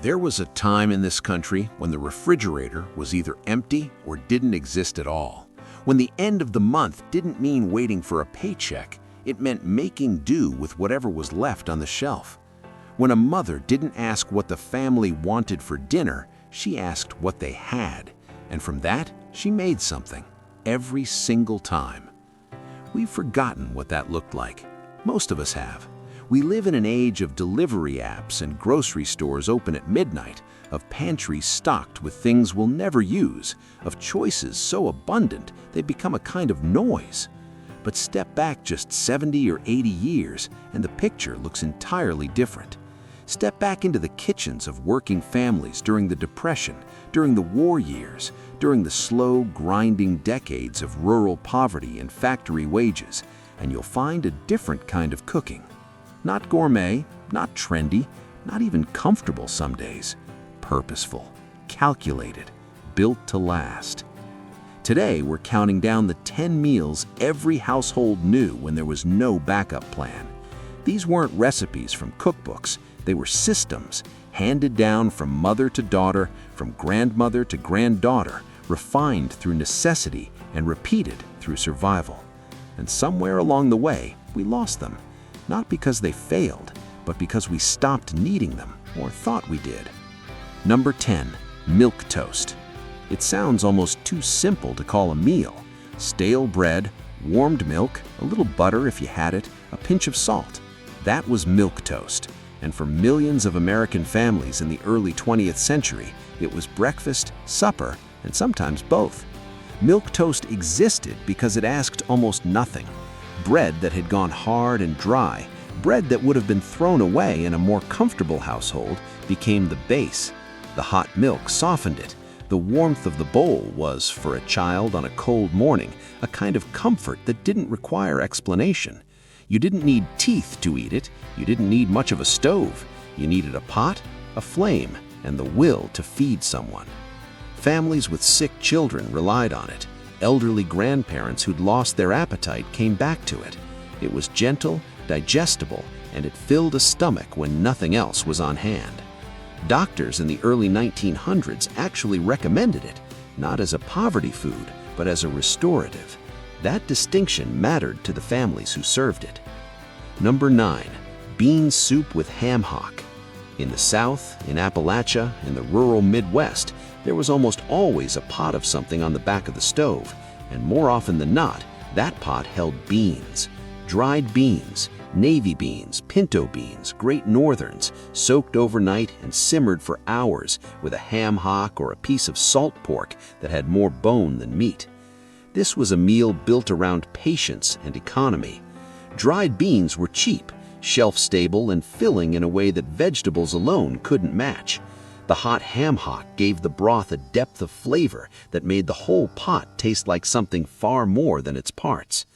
There was a time in this country when the refrigerator was either empty or didn't exist at all. When the end of the month didn't mean waiting for a paycheck, it meant making do with whatever was left on the shelf. When a mother didn't ask what the family wanted for dinner, she asked what they had, and from that, she made something, every single time. We've forgotten what that looked like. Most of us have. We live in an age of delivery apps and grocery stores open at midnight, of pantries stocked with things we'll never use, of choices so abundant they become a kind of noise. But step back just 70 or 80 years and the picture looks entirely different. Step back into the kitchens of working families during the Depression, during the war years, during the slow, grinding decades of rural poverty and factory wages, and you'll find a different kind of cooking. Not gourmet, not trendy, not even comfortable some days. Purposeful, calculated, built to last. Today, we're counting down the 10 meals every household knew when there was no backup plan. These weren't recipes from cookbooks, they were systems handed down from mother to daughter, from grandmother to granddaughter, refined through necessity and repeated through survival. And somewhere along the way, we lost them. Not because they failed, but because we stopped needing them, or thought we did. Number 10, milk toast. It sounds almost too simple to call a meal. Stale bread, warmed milk, a little butter if you had it, a pinch of salt. That was milk toast. And for millions of American families in the early 20th century, it was breakfast, supper, and sometimes both. Milk toast existed because it asked almost nothing. Bread that had gone hard and dry, bread that would have been thrown away in a more comfortable household, became the base. The hot milk softened it. The warmth of the bowl was, for a child on a cold morning, a kind of comfort that didn't require explanation. You didn't need teeth to eat it. You didn't need much of a stove. You needed a pot, a flame, and the will to feed someone. Families with sick children relied on it. Elderly grandparents who'd lost their appetite came back to it. It was gentle, digestible, and it filled a stomach when nothing else was on hand. Doctors in the early 1900s actually recommended it, not as a poverty food, but as a restorative. That distinction mattered to the families who served it. Number 9, bean soup with ham hock. In the South, in Appalachia, in the rural Midwest, there was almost always a pot of something on the back of the stove, and more often than not, that pot held beans. Dried beans, navy beans, pinto beans, great northerns, soaked overnight and simmered for hours with a ham hock or a piece of salt pork that had more bone than meat. This was a meal built around patience and economy. Dried beans were cheap, shelf-stable, and filling in a way that vegetables alone couldn't match. The hot ham hock gave the broth a depth of flavor that made the whole pot taste like something far more than its parts.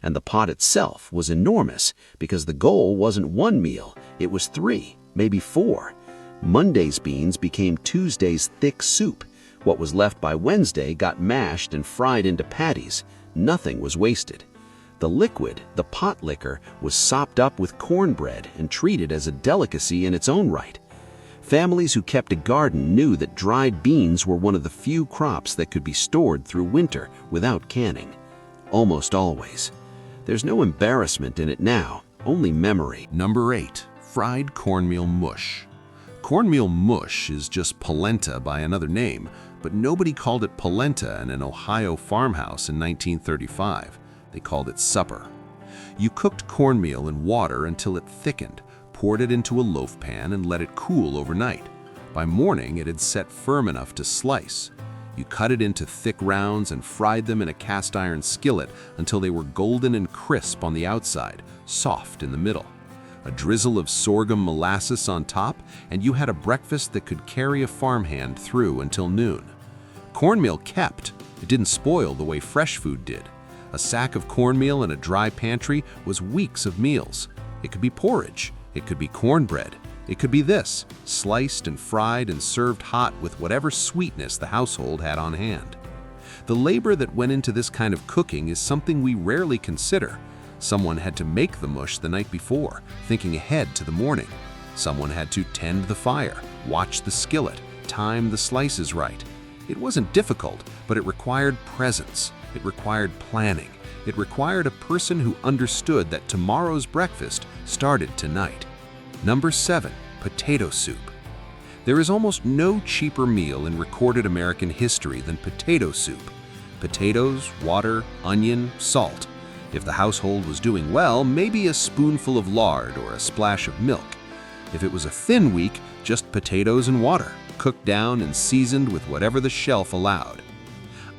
And the pot itself was enormous because the goal wasn't one meal, it was 3, maybe 4. Monday's beans became Tuesday's thick soup. What was left by Wednesday got mashed and fried into patties. Nothing was wasted. The liquid, the pot liquor, was sopped up with cornbread and treated as a delicacy in its own right. Families who kept a garden knew that dried beans were one of the few crops that could be stored through winter without canning. Almost always. There's no embarrassment in it now, only memory. Number 8, fried cornmeal mush. Cornmeal mush is just polenta by another name, but nobody called it polenta in an Ohio farmhouse in 1935. They called it supper. You cooked cornmeal in water until it thickened, poured it into a loaf pan and let it cool overnight. By morning, it had set firm enough to slice. You cut it into thick rounds and fried them in a cast iron skillet until they were golden and crisp on the outside, soft in the middle. A drizzle of sorghum molasses on top, and you had a breakfast that could carry a farmhand through until noon. Cornmeal kept. It didn't spoil the way fresh food did. A sack of cornmeal in a dry pantry was weeks of meals. It could be porridge. It could be cornbread. It could be this, sliced and fried and served hot with whatever sweetness the household had on hand. The labor that went into this kind of cooking is something we rarely consider. Someone had to make the mush the night before, thinking ahead to the morning. Someone had to tend the fire, watch the skillet, time the slices right. It wasn't difficult, but it required presence. It required planning. It required a person who understood that tomorrow's breakfast started tonight. Number 7, potato soup. There is almost no cheaper meal in recorded American history than potato soup. Potatoes, water, onion, salt. If the household was doing well, maybe a spoonful of lard or a splash of milk. If it was a thin week, just potatoes and water, cooked down and seasoned with whatever the shelf allowed.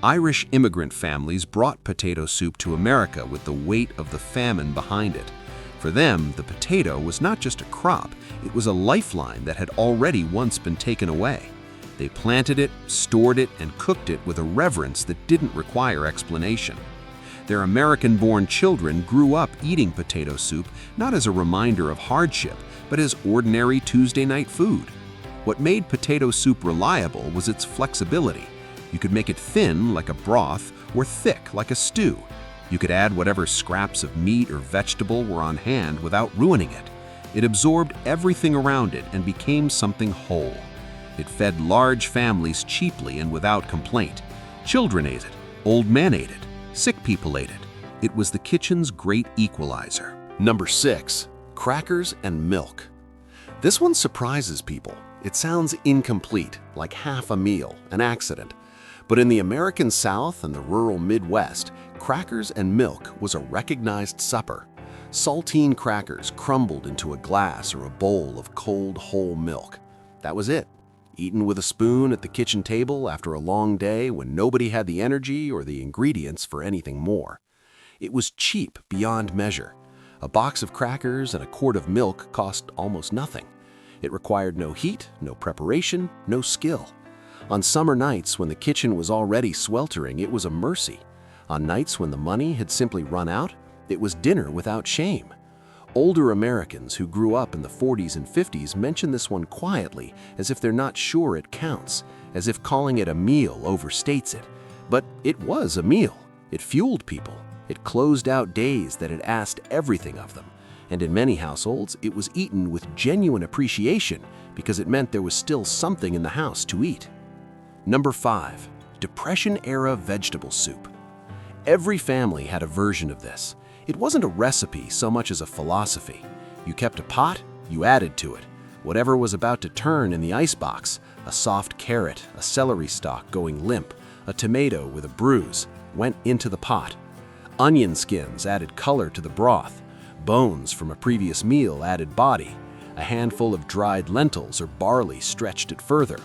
Irish immigrant families brought potato soup to America with the weight of the famine behind it. For them, the potato was not just a crop, it was a lifeline that had already once been taken away. They planted it, stored it, and cooked it with a reverence that didn't require explanation. Their American-born children grew up eating potato soup not as a reminder of hardship, but as ordinary Tuesday night food. What made potato soup reliable was its flexibility. You could make it thin, like a broth, or thick, like a stew. You could add whatever scraps of meat or vegetable were on hand without ruining it. It absorbed everything around it and became something whole. It fed large families cheaply and without complaint. Children ate it, old men ate it, sick people ate it. It was the kitchen's great equalizer. Number 6, crackers and milk. This one surprises people. It sounds incomplete, like half a meal, an accident. But in the American South and the rural Midwest, crackers and milk was a recognized supper. Saltine crackers crumbled into a glass or a bowl of cold, whole milk. That was it. Eaten with a spoon at the kitchen table after a long day when nobody had the energy or the ingredients for anything more. It was cheap beyond measure. A box of crackers and a quart of milk cost almost nothing. It required no heat, no preparation, no skill. On summer nights when the kitchen was already sweltering, it was a mercy. On nights when the money had simply run out, it was dinner without shame. Older Americans who grew up in the 40s and 50s mention this one quietly, as if they're not sure it counts, as if calling it a meal overstates it. But it was a meal. It fueled people. It closed out days that had asked everything of them. And in many households, it was eaten with genuine appreciation because it meant there was still something in the house to eat. Number 5, Depression-era vegetable soup. Every family had a version of this. It wasn't a recipe so much as a philosophy. You kept a pot, you added to it. Whatever was about to turn in the icebox, a soft carrot, a celery stalk going limp, a tomato with a bruise, went into the pot. Onion skins added color to the broth. Bones from a previous meal added body. A handful of dried lentils or barley stretched it further.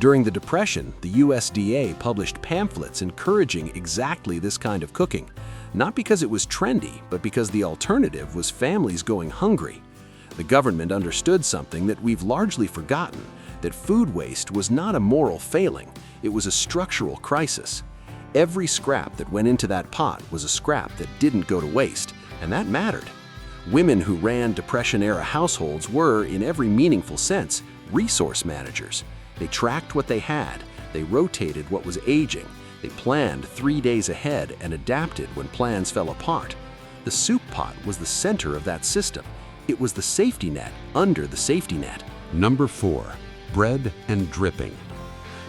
During the Depression, the USDA published pamphlets encouraging exactly this kind of cooking, not because it was trendy, but because the alternative was families going hungry. The government understood something that we've largely forgotten, that food waste was not a moral failing, it was a structural crisis. Every scrap that went into that pot was a scrap that didn't go to waste, and that mattered. Women who ran Depression-era households were, in every meaningful sense, resource managers. They tracked what they had, they rotated what was aging, they planned 3 days ahead and adapted when plans fell apart. The soup pot was the center of that system. It was the safety net under the safety net. Number 4, bread and dripping.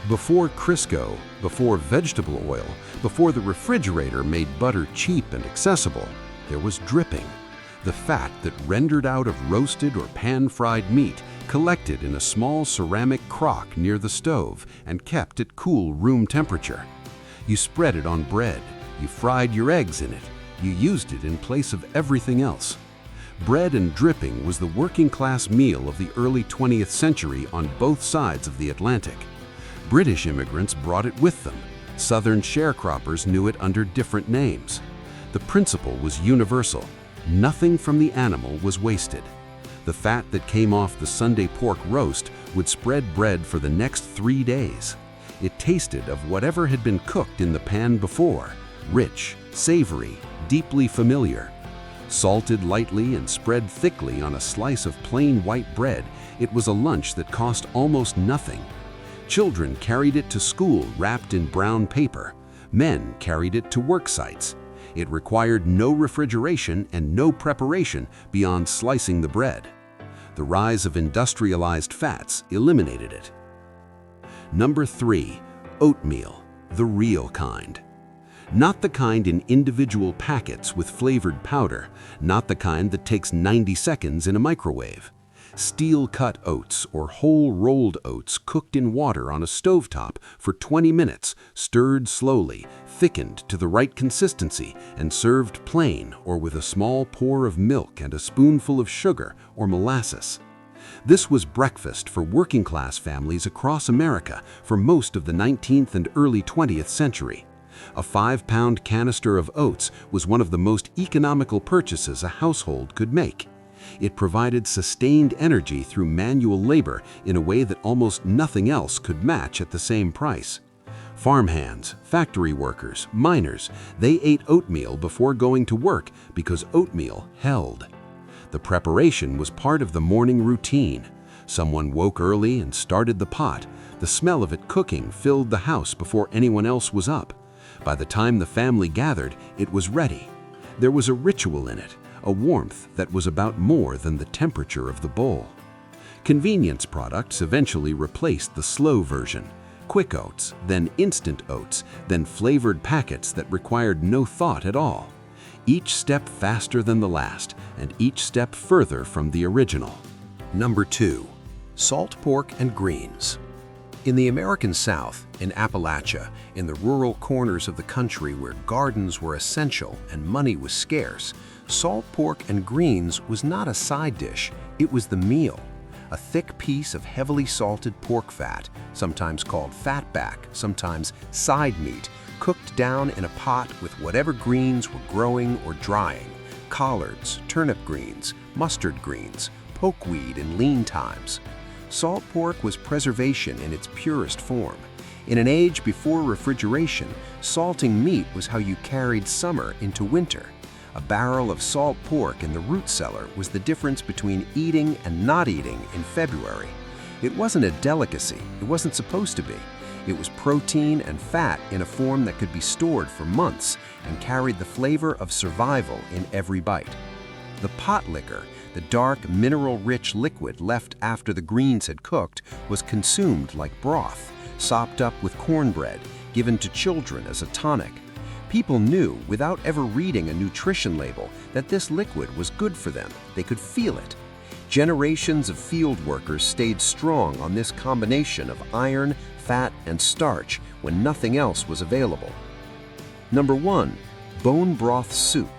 Before Crisco, before vegetable oil, before the refrigerator made butter cheap and accessible, there was dripping. The fat that rendered out of roasted or pan-fried meat collected in a small ceramic crock near the stove and kept at cool room temperature. You spread it on bread, you fried your eggs in it, you used it in place of everything else. Bread and dripping was the working-class meal of the early 20th century on both sides of the Atlantic. British immigrants brought it with them. Southern sharecroppers knew it under different names. The principle was universal. Nothing from the animal was wasted. The fat that came off the Sunday pork roast would spread bread for the next 3 days. It tasted of whatever had been cooked in the pan before, rich, savory, deeply familiar. Salted lightly and spread thickly on a slice of plain white bread, it was a lunch that cost almost nothing. Children carried it to school wrapped in brown paper. Men carried it to work sites. It required no refrigeration and no preparation beyond slicing the bread. The rise of industrialized fats eliminated it. Number 3. Oatmeal, the real kind. Not the kind in individual packets with flavored powder, not the kind that takes 90 seconds in a microwave. Steel-cut oats or whole rolled oats cooked in water on a stovetop for 20 minutes, stirred slowly, thickened to the right consistency, and served plain or with a small pour of milk and a spoonful of sugar or molasses. This was breakfast for working-class families across America for most of the 19th and early 20th century. A 5-pound canister of oats was one of the most economical purchases a household could make. It provided sustained energy through manual labor in a way that almost nothing else could match at the same price. Farmhands, factory workers, miners, they ate oatmeal before going to work because oatmeal held. The preparation was part of the morning routine. Someone woke early and started the pot. The smell of it cooking filled the house before anyone else was up. By the time the family gathered, it was ready. There was a ritual in it, a warmth that was about more than the temperature of the bowl. Convenience products eventually replaced the slow version. Quick oats, then instant oats, then flavored packets that required no thought at all. Each step faster than the last, and each step further from the original. Number 2. Salt pork and greens. In the American South, in Appalachia, in the rural corners of the country where gardens were essential and money was scarce, salt pork and greens was not a side dish, it was the meal. A thick piece of heavily salted pork fat, sometimes called fatback, sometimes side meat, cooked down in a pot with whatever greens were growing or drying: collards, turnip greens, mustard greens, pokeweed in lean times. Salt pork was preservation in its purest form. In an age before refrigeration, salting meat was how you carried summer into winter. A barrel of salt pork in the root cellar was the difference between eating and not eating in February. It wasn't a delicacy, it wasn't supposed to be. It was protein and fat in a form that could be stored for months and carried the flavor of survival in every bite. The pot liquor, the dark, mineral-rich liquid left after the greens had cooked, was consumed like broth, sopped up with cornbread, given to children as a tonic. People knew, without ever reading a nutrition label, that this liquid was good for them. They could feel it. Generations of field workers stayed strong on this combination of iron, fat, and starch when nothing else was available. Number 1. Bone broth soup.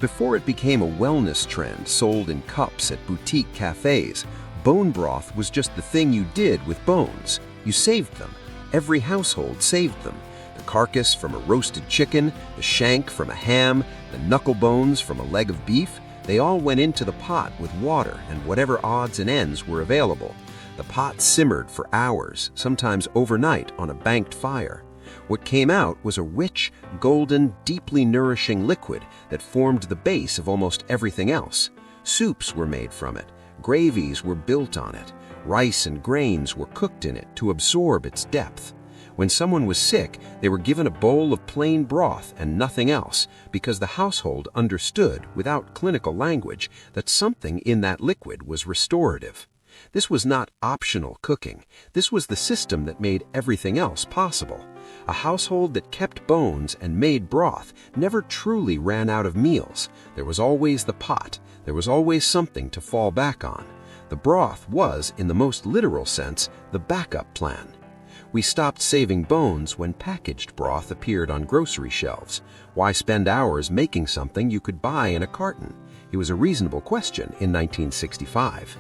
Before it became a wellness trend sold in cups at boutique cafes, bone broth was just the thing you did with bones. You saved them. Every household saved them. The carcass from a roasted chicken, the shank from a ham, the knuckle bones from a leg of beef, they all went into the pot with water and whatever odds and ends were available. The pot simmered for hours, sometimes overnight on a banked fire. What came out was a rich, golden, deeply nourishing liquid that formed the base of almost everything else. Soups were made from it. Gravies were built on it. Rice and grains were cooked in it to absorb its depth. When someone was sick, they were given a bowl of plain broth and nothing else, because the household understood, without clinical language, that something in that liquid was restorative. This was not optional cooking. This was the system that made everything else possible. A household that kept bones and made broth never truly ran out of meals. There was always the pot. There was always something to fall back on. The broth was, in the most literal sense, the backup plan. We stopped saving bones when packaged broth appeared on grocery shelves. Why spend hours making something you could buy in a carton? It was a reasonable question in 1965.